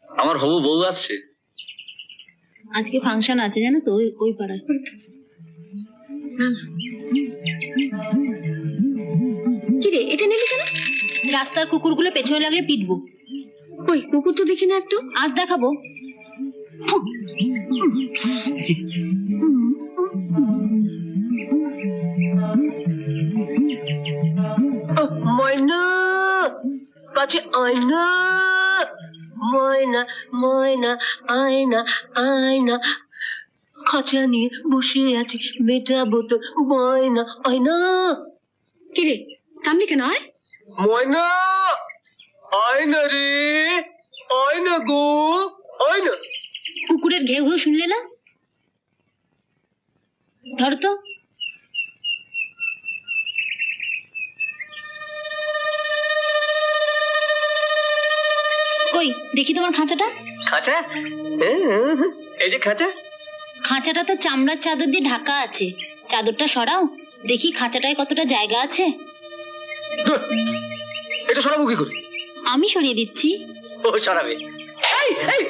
আমার হবু বউ আসছে। আজকে ফাংশন আছে জানো তো, ওই পাড়ায়। কি রে, এটা নিলি কেন? রাস্তার কুকুরগুলো পেছনে লাগলে পিটবো। কই কুকুর তো দেখি না একটু। আজ দেখাবো। ময়না কাছে আয়না, ময়না ময়না আয়না আয়না, খাঁচা নিয়ে বসে আছি মেটাবো তোর ময়না আয়না। কি রে, থামলি কেন? আয়। ময়না আয়না রে, আয়না গো আয়না। কুকুরের ঘেউ ঘেউ শুনলে না? ধর তো। কই দেখি তোমার খাঁচাটা। খাঁচা? এই যে খাঁচা। খাঁচাটা তো চামড়ার চাদর দিয়ে ঢাকা আছে, চাদরটা সরাও দেখি খাঁচাটায় কতটা জায়গা আছে। এটা সরাবো কি করে? আমি সরিয়ে দিচ্ছি। ও সরাবে। এই এই